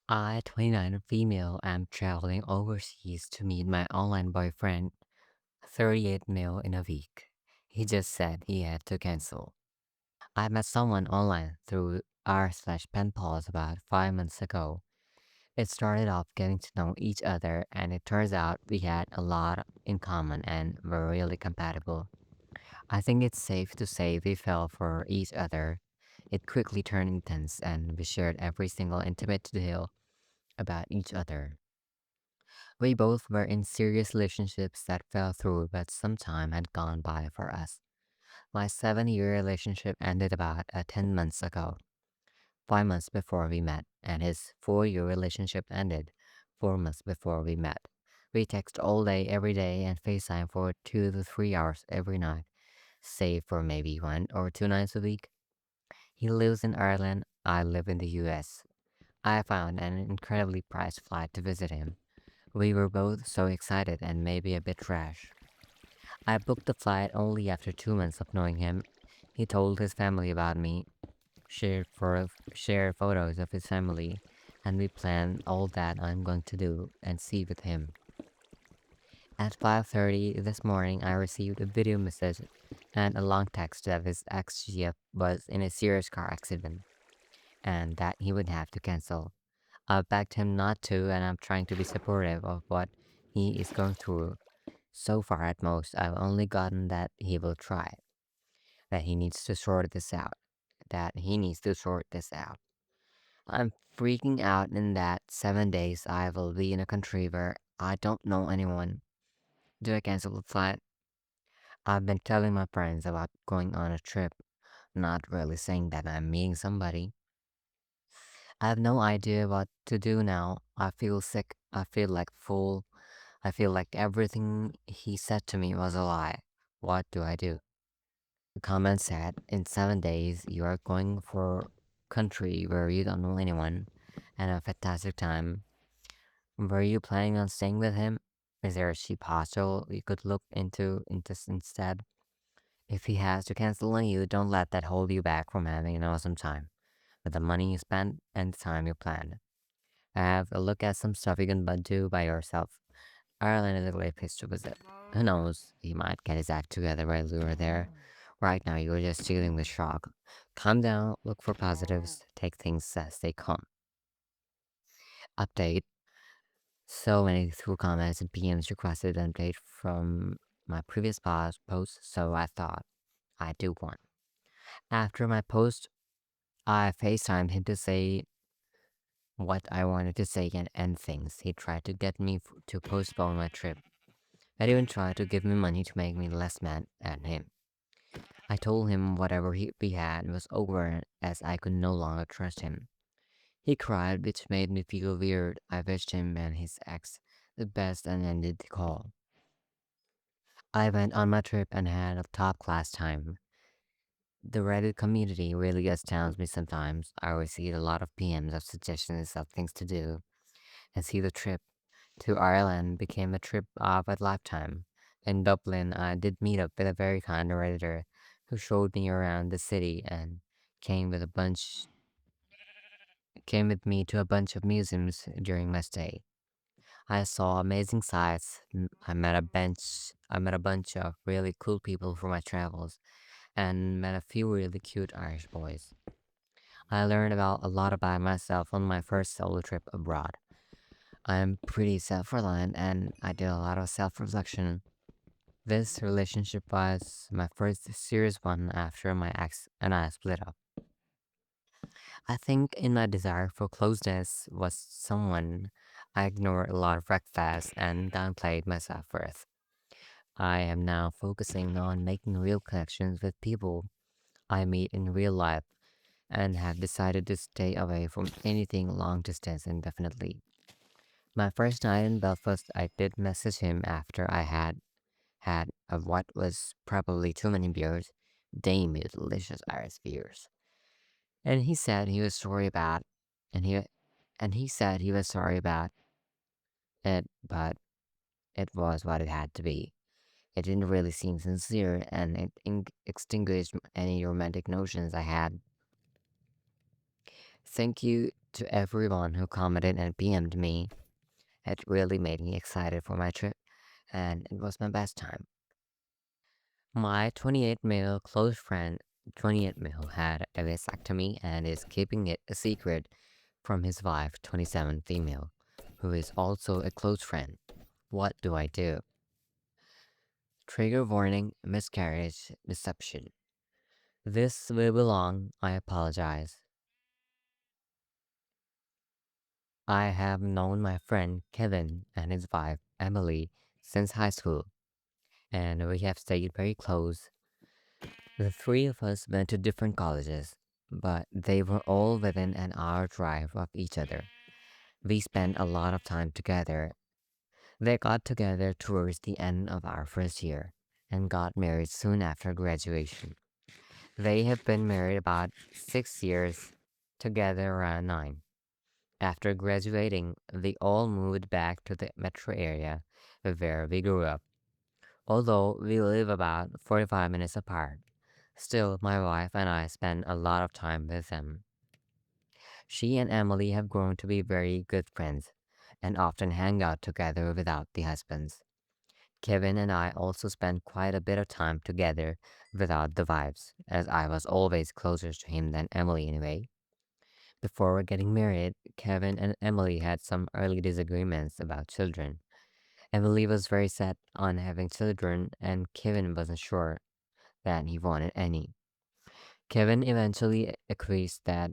I, 29, female, am traveling overseas to meet my online boyfriend, 38 male in a week. He just said he had to cancel. I met someone online through r/pen pals about 5 months ago. It started off getting to know each other, and it turns out we had a lot in common and were really compatible. I think it's safe to say we fell for each other. It quickly turned intense, and we shared every single intimate detail about each other. We both were in serious relationships that fell through, but some time had gone by for us. My 7 year relationship ended about 10 months ago, 5 months before we met, and his 4 year relationship ended 4 months before we met. We text all day, every day, and FaceTime for 2 to 3 hours every night, save for maybe 1 or 2 nights a week. He lives in Ireland, I live in the US. I found an incredibly priced flight to visit him. We were both so excited and maybe a bit rash. I booked the flight only after 2 months of knowing him. He told his family about me, shared photos of his family, and we planned all that I'm going to do and see with him. At 5:30 this morning, I received a video message and a long text that his ex-GF was in a serious car accident and that he would have to cancel. I begged him not to, and I'm trying to be supportive of what he is going through. So far, at most, I've only gotten that he will try, that he needs to sort this out, that he needs to sort this out. I'm freaking out in that 7 days I will be in a country where I don't know anyone. Do I cancel the flight? I've been telling my friends about going on a trip, not really saying that I'm meeting somebody. I have no idea what to do now. I feel sick. I feel like fool. I feel like everything he said to me was a lie. What do I do? The comment said, in 7 days, you are going for country where you don't know anyone and a fantastic time. Were you planning on staying with him? Is there a cheap hostel you could look into instead? If he has to cancel on you, don't let that hold you back from having an awesome time with the money you spent and the time you planned. Have a look at some stuff you can do by yourself. Ireland is a great place to visit. Who knows, he might get his act together while you are there. Right now, you're just dealing with shock. Calm down, look for positives, take things as they come. Update. So many through comments and PMs requested an update from my previous post, so I thought I'd do one. After my post, I FaceTimed him to say what I wanted to say and end things. He tried to get me to postpone my trip. I'd even tried to give me money to make me less mad at him. I told him whatever we had was over as I could no longer trust him. He cried, which made me feel weird. I wished him and his ex the best and ended the call. I went on my trip and had a top class time. The Reddit community really astounds me sometimes. I receive a lot of PMs of suggestions of things to do, and see the trip to Ireland became a trip of a lifetime. In Dublin, I did meet up with a very kind Redditor who showed me around the city and came with a bunch came with me to a bunch of museums during my stay. I saw amazing sights. I met a bunch of really cool people for my travels and met a few really cute Irish boys. I learned about a lot about myself on my first solo trip abroad. I'm pretty self-reliant and I did a lot of self-reflection. This relationship was my first serious one after my ex and I split up. I think in my desire for closeness was someone I ignored a lot of red flags and downplayed my self-worth. I am now focusing on making real connections with people I meet in real life and have decided to stay away from anything long distance indefinitely. My first night in Belfast, I did message him after I had what was probably too many beers. Damn you delicious Irish beers. And he said he was sorry about and he said he was sorry about it, but it was what it had to be. It didn't really seem sincere, and it extinguished any romantic notions I had. Thank you to everyone who commented and PM'd me. It really made me excited for my trip, and it was my best time. My 28 male close friend, 28 male, had a vasectomy and is keeping it a secret from his wife, 27 female, who is also a close friend. What do I do? Trigger warning, miscarriage, deception. This will be long, I apologize. I have known my friend Kevin and his wife Emily since high school, and we have stayed very close. The three of us went to different colleges, but they were all within an hour drive of each other. We spent a lot of time together. They got together towards the end of our first year and got married soon after graduation. They have been married about 6 years, together around 9. After graduating, they all moved back to the metro area where we grew up. Although we live about 45 minutes apart, still my wife and I spend a lot of time with them. She and Emily have grown to be very good friends and often hang out together without the husbands. Kevin and I also spend quite a bit of time together without the wives, as I was always closer to him than Emily anyway. Before getting married, Kevin and Emily had some early disagreements about children. Emily was very set on having children, and Kevin wasn't sure that he wanted any. Kevin eventually agrees that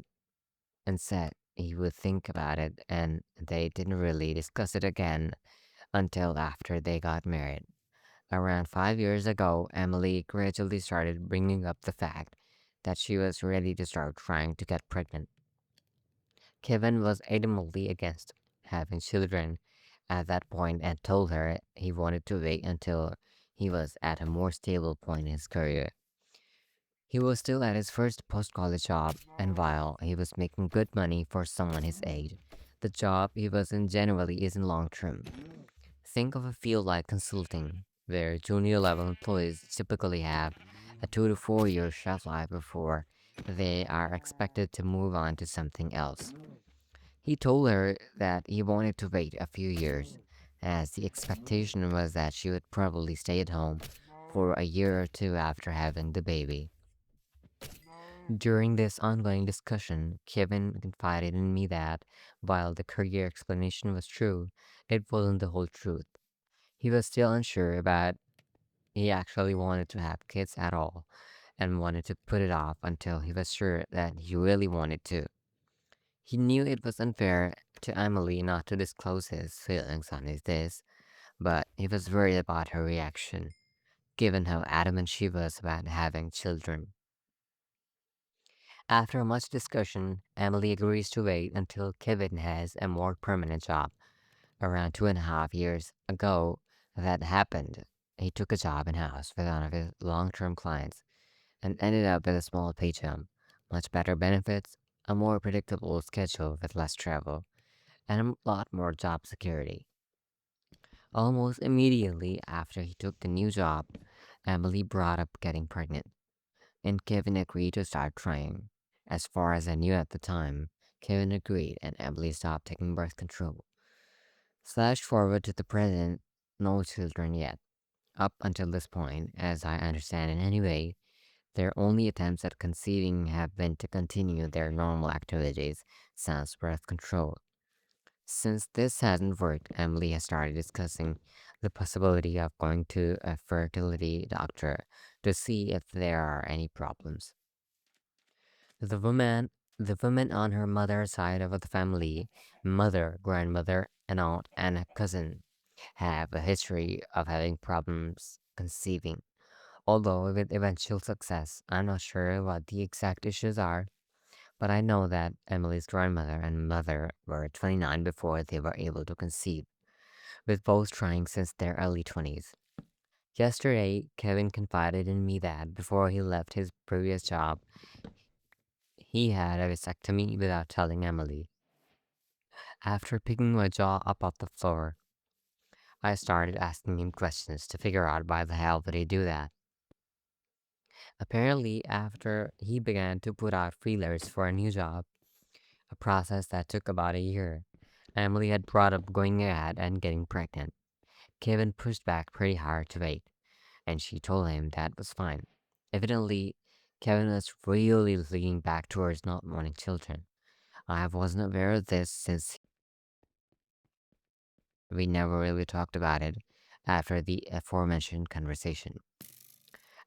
and said he would think about it, and they didn't really discuss it again until after they got married. Around 5 years ago, Emily gradually started bringing up the fact that she was ready to start trying to get pregnant. Kevin was adamantly against having children at that point and told her he wanted to wait until he was at a more stable point in his career. He was still at his first post college job, and while he was making good money for someone his age, the job he was in generally isn't long term. Think of a field like consulting, where junior level employees typically have a 2 to 4 year shelf life before they are expected to move on to something else. He told her that he wanted to wait a few years, as the expectation was that she would probably stay at home for a year or two after having the baby. During this ongoing discussion, Kevin confided in me that while the career explanation was true, it wasn't the whole truth. He was still unsure, but he actually wanted to have kids at all and wanted to put it off until he was sure that he really wanted to. He knew it was unfair to Emily not to disclose his feelings on this, but he was worried about her reaction, given how adamant she was about having children. After much discussion, Emily agrees to wait until Kevin has a more permanent job. Around 2.5 years ago, that happened. He took a job in house with one of his long term clients and ended up with a small pay jump, much better benefits, a more predictable schedule with less travel, and a lot more job security. Almost immediately after he took the new job, Emily brought up getting pregnant, and Kevin agreed to start trying. As far as I knew at the time, Kevin agreed and Emily stopped taking birth control. Flash forward to the present, no children yet. Up until this point, as I understand it anyway, their only attempts at conceiving have been to continue their normal activities sans birth control. Since this hasn't worked, Emily has started discussing the possibility of going to a fertility doctor to see if there are any problems. The woman, the woman on her mother's side of the family, mother, grandmother, and aunt and a cousin, have a history of having problems conceiving. Although with eventual success, I'm not sure what the exact issues are, but I know that Emily's grandmother and mother were 29 before they were able to conceive, with both trying since their early 20s. Yesterday, Kevin confided in me that before he left his previous job, he had a vasectomy without telling Emily. After picking my jaw up off the floor, I started asking him questions to figure out why the hell did he do that. Apparently, after he began to put out feelers for a new job, a process that took about a year. Emily had brought up going ahead and getting pregnant. Kevin pushed back pretty hard to wait, and she told him that was fine. Evidently, Kevin was really leaning back towards not wanting children. I wasn't aware of this since we never really talked about it after the aforementioned conversation.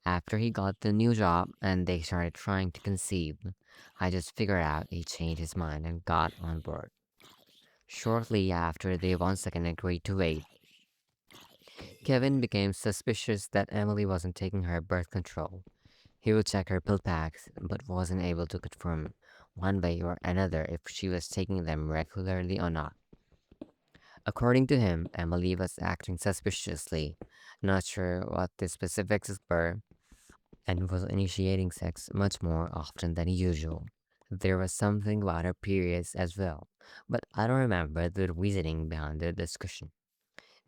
After he got the new job and they started trying to conceive, I just figured out he changed his mind and got on board. Shortly after they once again agreed to wait, Kevin became suspicious that Emily wasn't taking her birth control. He would check her pill packs, but wasn't able to confirm one way or another if she was taking them regularly or not. According to him, Emily was acting suspiciously, not sure what the specifics were, and was initiating sex much more often than usual. There was something about her periods as well, but I don't remember the reasoning behind the discussion.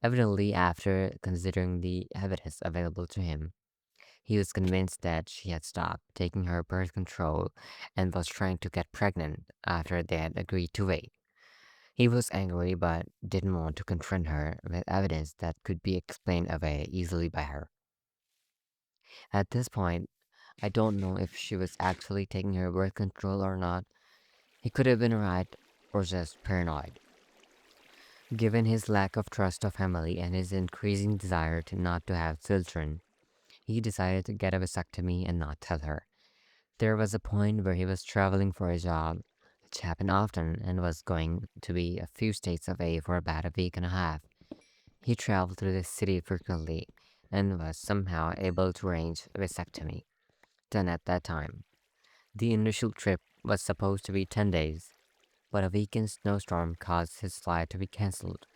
Evidently, after considering the evidence available to him, he was convinced that she had stopped taking her birth control and was trying to get pregnant after they had agreed to wait. He was angry but didn't want to confront her with evidence that could be explained away easily by her. At this point, I don't know if she was actually taking her birth control or not. He could have been right or just paranoid. Given his lack of trust of Emily and his increasing desire to not to have children, he decided to get a vasectomy and not tell her. There was a point where he was traveling for a job, which happened often and was going to be a few states away for about a week and a half. He traveled through the city frequently and was somehow able to arrange a vasectomy done at that time. The initial trip was supposed to be 10 days, but a weekend snowstorm caused his flight to be cancelled,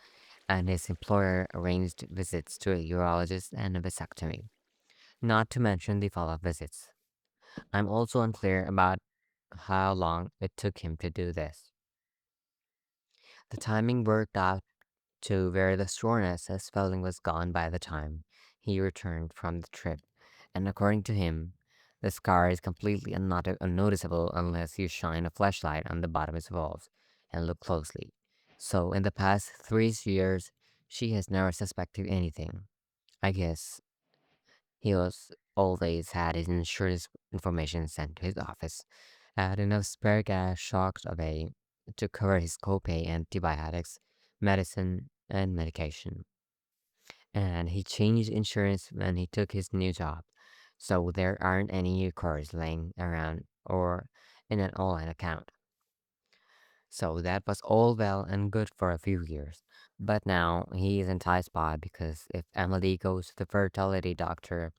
and his employer arranged visits to a urologist and a vasectomy, not to mention the follow up visits. I'm also unclear about how long it took him to do this. The timing worked out to where the soreness and swelling was gone by the time he returned from the trip, and according to him, the scar is completely unnoticeable unless you shine a flashlight on the bottom's walls and look closely. So, in the past 3 years, she has never suspected anything. I guess he was always had his insurance information sent to his office, had enough spare cash shocked away to cover his copay antibiotics, medicine, and medication. And he changed insurance when he took his new job, so there aren't any records laying around or in an online account. So that was all well and good for a few years. But now he is in tight spot because if Emily goes to the fertility doctor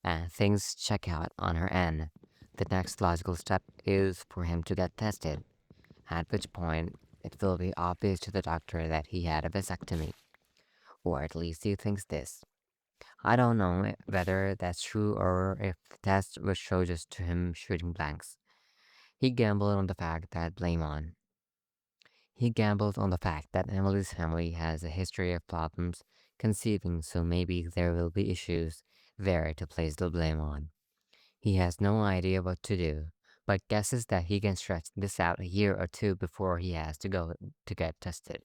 and things check out on her end, the next logical step is for him to get tested, at which point it will be obvious to the doctor that he had a vasectomy, or at least he thinks this. I don't know whether that's true or if the test would show just to him shooting blanks. He gambled on the fact that blame on. He gambled on the fact that Emily's family has a history of problems conceiving, so maybe there will be issues there to place the blame on. He has no idea what to do, but guesses that he can stretch this out a year or two before he has to go to get tested.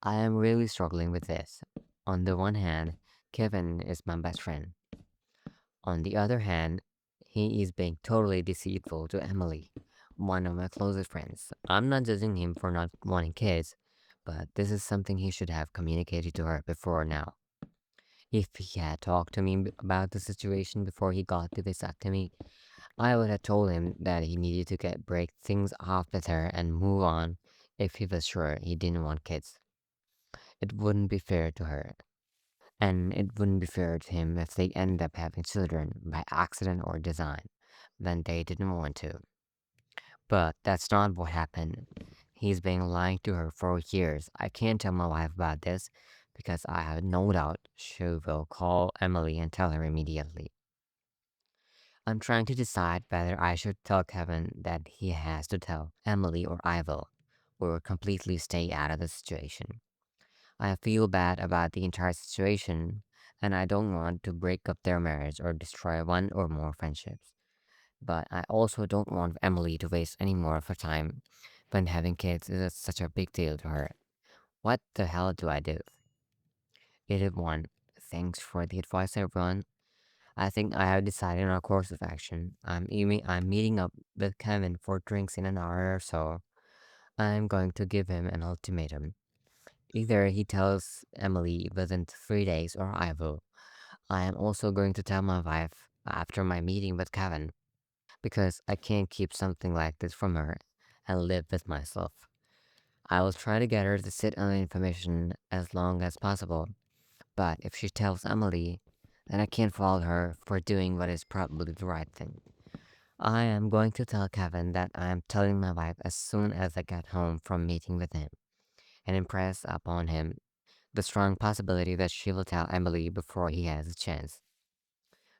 I am really struggling with this. On the one hand, Kevin is my best friend. On the other hand, he is being totally deceitful to Emily, one of my closest friends. I'm not judging him for not wanting kids, but this is something he should have communicated to her before now. If he had talked to me about the situation before he got the vasectomy, I would have told him that he needed to get break things off with her and move on if he was sure he didn't want kids. It wouldn't be fair to her, and it wouldn't be fair to him if they end up having children by accident or design when they didn't want to. But that's not what happened. He's been lying to her for years. I can't tell my wife about this because I have no doubt she will call Emily and tell her immediately. I'm trying to decide whether I should tell Kevin that he has to tell Emily or I will, or completely stay out of the situation. I feel bad about the entire situation, and I don't want to break up their marriage or destroy one or more friendships. But I also don't want Emily to waste any more of her time when having kids is such a big deal to her. What the hell do I do? Edit 1. Thanks for the advice, everyone. I think I have decided on a course of action. I'm meeting up with Kevin for drinks in an hour or so. I'm going to give him an ultimatum. Either he tells Emily within 3 days or I will. I am also going to tell my wife after my meeting with Kevin because I can't keep something like this from her and live with myself. I will try to get her to sit on the information as long as possible, but if she tells Emily, then I can't fault her for doing what is probably the right thing. I am going to tell Kevin that I am telling my wife as soon as I get home from meeting with him and impress upon him the strong possibility that she will tell Emily before he has a chance.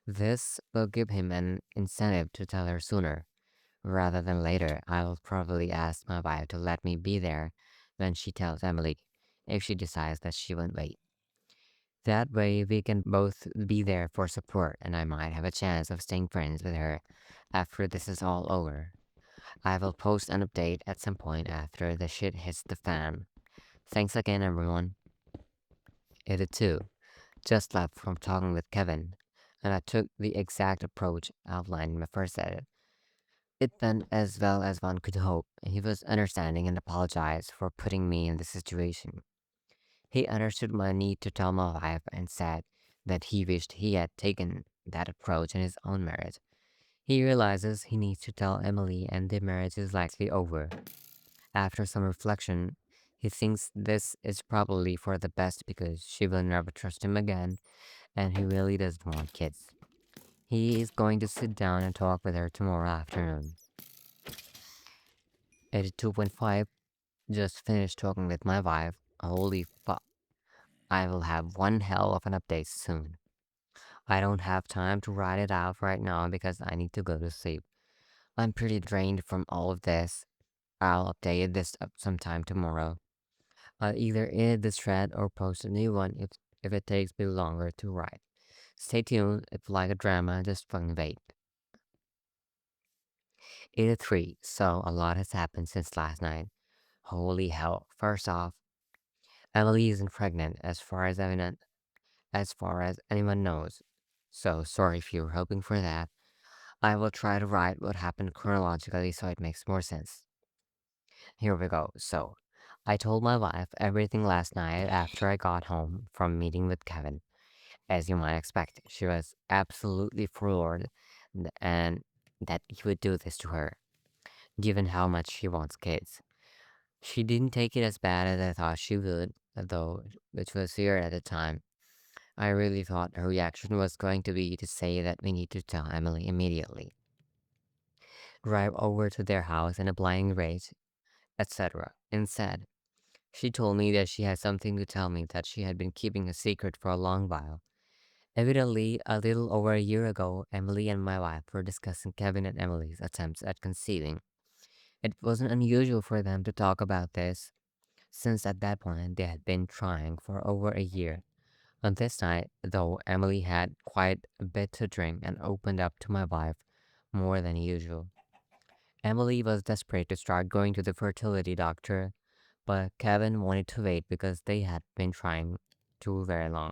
This will give him an incentive to tell her sooner rather than later. I will probably ask my wife to let me be there when she tells Emily if she decides that she won't wait. That way, we can both be there for support, and I might have a chance of staying friends with her after this is all over. I will post an update at some point after the shit hits the fan. Thanks again, everyone. Edit 2. Just left from talking with Kevin, and I took the exact approach outlined in my first edit. It went as well as one could hope. He was understanding and apologized for putting me in this situation. He understood my need to tell my wife and said that he wished he had taken that approach in his own marriage. He realizes he needs to tell Emily and the marriage is likely over. After some reflection, he thinks this is probably for the best because she will never trust him again and he really doesn't want kids. He is going to sit down and talk with her tomorrow afternoon. Edit 2.5. Just finished talking with my wife. Holy fuck. I will have one hell of an update soon. I don't have time to write it out right now because I need to go to sleep. I'm pretty drained from all of this. I'll update this up sometime tomorrow. I'll either edit this thread or post a new one if it takes me longer to write. Stay tuned. If you like a drama, just fucking wait. 83. So a lot has happened since last night. Holy hell. First off, Emily isn't pregnant as far as anyone knows. So sorry if you were hoping for that. I will try to write what happened chronologically so it makes more sense. Here we go. So, I told my wife everything last night after I got home from meeting with Kevin. As you might expect, she was absolutely floored and that he would do this to her, given how much she wants kids. She didn't take it as bad as I thought she would, though, which was weird at the time. I really thought her reaction was going to be to say that we need to tell Emily immediately, drive over to their house in a blind rage, etc. Instead, she told me that she had something to tell me that she had been keeping a secret for a long while. Evidently, a little over a year ago, Emily and my wife were discussing Kevin and Emily's attempts at conceiving. It wasn't unusual for them to talk about this, since at that point they had been trying for over a year. On this night, though, Emily had quite a bit to drink and opened up to my wife more than usual. Emily was desperate to start going to the fertility doctor, but Kevin wanted to wait because they had been trying too very long.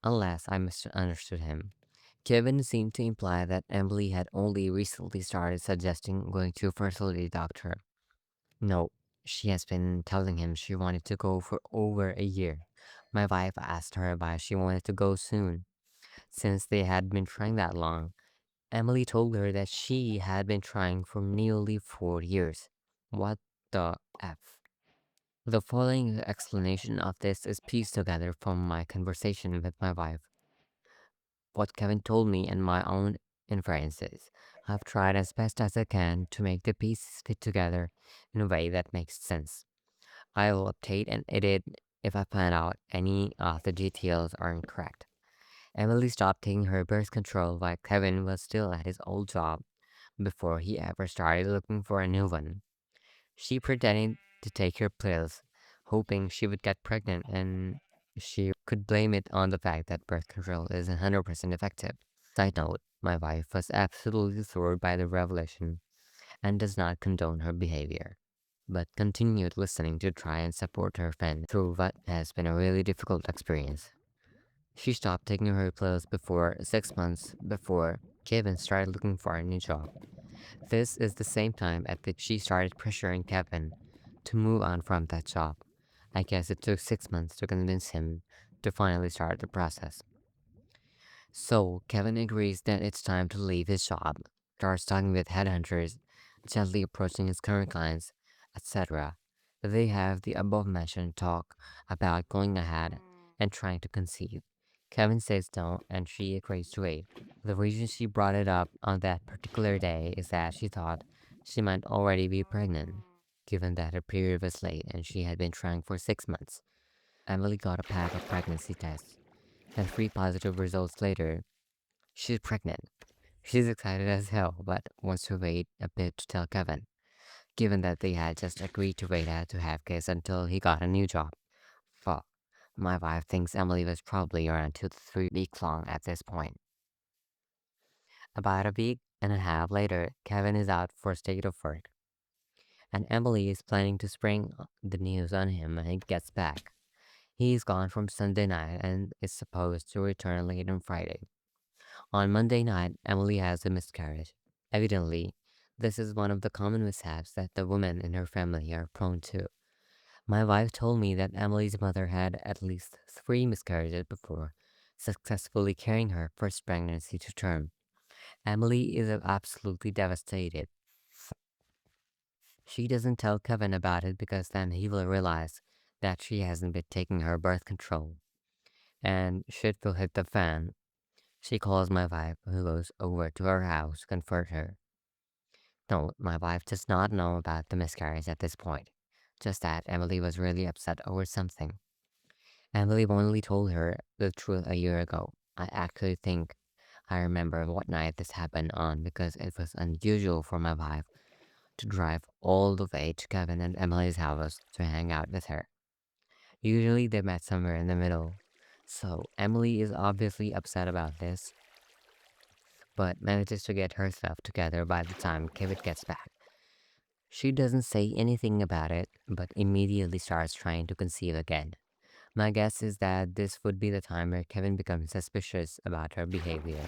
Unless I misunderstood him. Kevin seemed to imply that Emily had only recently started suggesting going to a fertility doctor. No, she has been telling him she wanted to go for over a year. My wife asked her why she wanted to go soon, since they had been trying that long. Emily told her that she had been trying for nearly 4 years. What the F? The following explanation of this is pieced together from my conversation with my wife, what Kevin told me, and my own inferences. I've tried as best as I can to make the pieces fit together in a way that makes sense. I will update and edit if I find out any of the details are incorrect. Emily stopped taking her birth control while Kevin was still at his old job before he ever started looking for a new one. She pretended to take her pills, hoping she would get pregnant and she could blame it on the fact that birth control isn't 100% effective. Side note, My wife was absolutely thrilled by the revelation and does not condone her behavior, but continued listening to try and support her friend through what has been a really difficult experience. She stopped taking her pills before 6 months before Kevin started looking for a new job. This is the same time at which she started pressuring Kevin to move on from that job. I guess it took 6 months to convince him to finally start the process. So, Kevin agrees that it's time to leave his job, starts talking with headhunters, gently approaching his current clients, etc. They have the above mentioned talk about going ahead and trying to conceive. Kevin says no, and she agrees to wait. The reason she brought it up on that particular day is that she thought she might already be pregnant, given that her period was late and she had been trying for 6 months. Emily got a pack of pregnancy tests, and 3 positive results later, she's pregnant. She's excited as hell, but wants to wait a bit to tell Kevin, given that they had just agreed to wait to have kids until he got a new job. Fuck. My wife thinks Emily was probably around 2 to 3 weeks long at this point. About a week and a half later, Kevin is out for a state of work, and Emily is planning to spring the news on him when he gets back. He's gone from Sunday night and is supposed to return late on Friday. On Monday night, Emily has a miscarriage. Evidently, this is one of the common mishaps that the women in her family are prone to. My wife told me that Emily's mother had at least 3 miscarriages before successfully carrying her first pregnancy to term. Emily is absolutely devastated. She doesn't tell Kevin about it because then he will realize that she hasn't been taking her birth control, and shit will hit the fan. She calls my wife, who goes over to her house to comfort her. No, my wife does not know about the miscarriage at this point, just that Emily was really upset over something. Emily only told her the truth a year ago. I actually think I remember what night this happened on because it was unusual for my wife to drive all the way to Kevin and Emily's house to hang out with her. Usually they met somewhere in the middle. So Emily is obviously upset about this, but manages to get herself together by the time Kevin gets back. She doesn't say anything about it, but immediately starts trying to conceive again. My guess is that this would be the time where Kevin becomes suspicious about her behavior.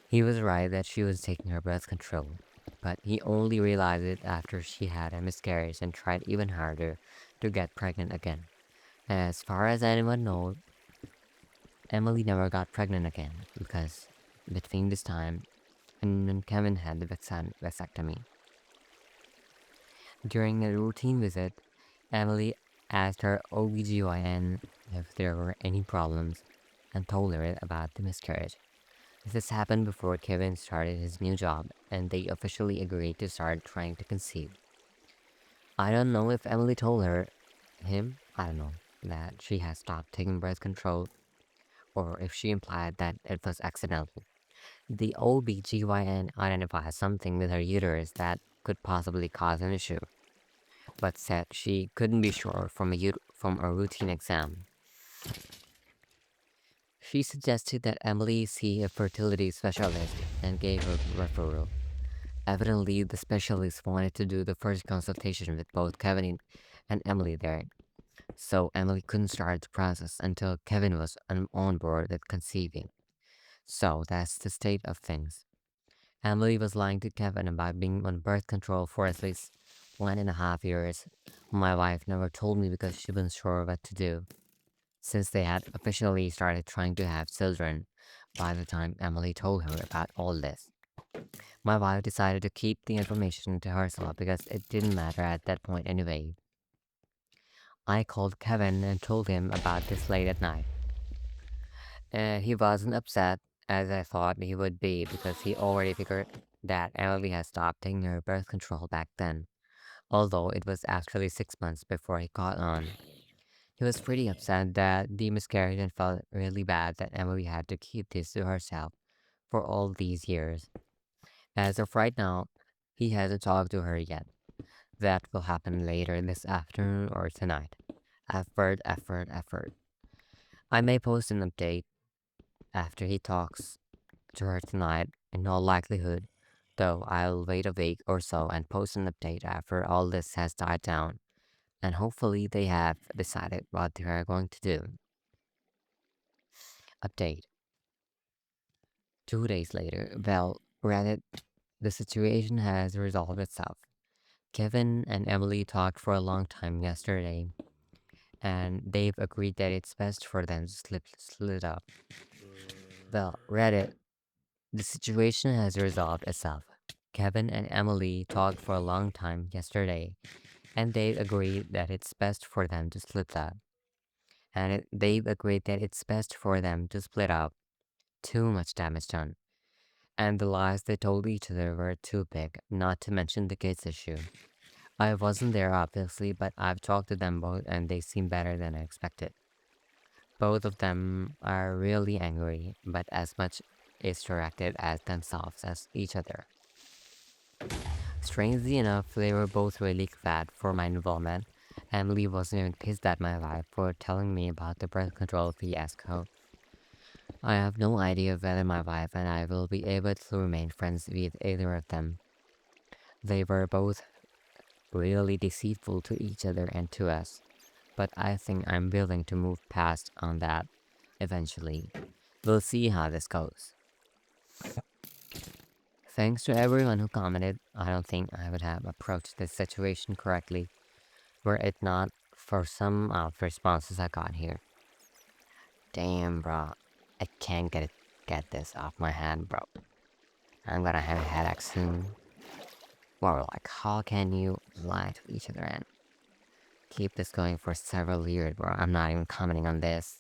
He was right that she was taking her birth control, but he only realized it after she had a miscarriage and tried even harder to get pregnant again. As far as anyone knows, Emily never got pregnant again because between this time and when Kevin had the vasectomy. During a routine visit, Emily asked her OBGYN if there were any problems and told her about the miscarriage. This happened before Kevin started his new job and they officially agreed to start trying to conceive. I don't know if Emily told I don't know, that she had stopped taking birth control or if she implied that it was accidental. The OBGYN identified something with her uterus that could possibly cause an issue, but said she couldn't be sure from a routine exam. She suggested that Emily see a fertility specialist and gave her referral. Evidently, the specialist wanted to do the first consultation with both Kevin and Emily there, so Emily couldn't start the process until Kevin was on board with conceiving. So that's the state of things. Emily was lying to Kevin about being on birth control for at least 1.5 years. My wife never told me because she wasn't sure what to do, since they had officially started trying to have children by the time Emily told her about all this. My wife decided to keep the information to herself because it didn't matter at that point anyway. I called Kevin and told him about this late at night. He wasn't upset as I thought he would be because he already figured that Emily had stopped taking her birth control back then, although it was actually 6 months before he caught on. He was pretty upset that the miscarriage and felt really bad that Emily had to keep this to herself for all these years. As of right now, he hasn't talked to her yet. That will happen later this afternoon or tonight. Effort, effort, effort. I may post an update after he talks to her tonight, in all likelihood, though I'll wait a week or so and post an update after all this has died down, and hopefully they have decided what they are going to do. Update. 2 days later, well, Reddit, the situation has resolved itself. Kevin and Emily talked for a long time yesterday, and they've agreed that it's best for them to split up. Well, Reddit, the situation has resolved itself. Kevin and Emily talked for a long time yesterday, and they agreed that it's best for them to split up. They've agreed that it's best for them to split up. Too much damage done. And the lies they told each other were too big, not to mention the kids issue. I wasn't there obviously, but I've talked to them both and they seem better than I expected. Both of them are really angry, but as much is directed at themselves as each other. Strangely enough, they were both really glad for my involvement. Emily wasn't even pissed at my wife for telling me about the birth control fiasco. I have no idea whether my wife and I will be able to remain friends with either of them. They were both really deceitful to each other and to us, but I think I'm willing to move past on that eventually. We'll see how this goes. Thanks to everyone who commented. I don't think I would have approached this situation correctly were it not for some of the responses I got here. Damn, bro. I can't get this off my head, bro. I'm gonna have a headache soon. Or like, how can you lie to each other and keep this going for several years, bro? I'm not even commenting on this.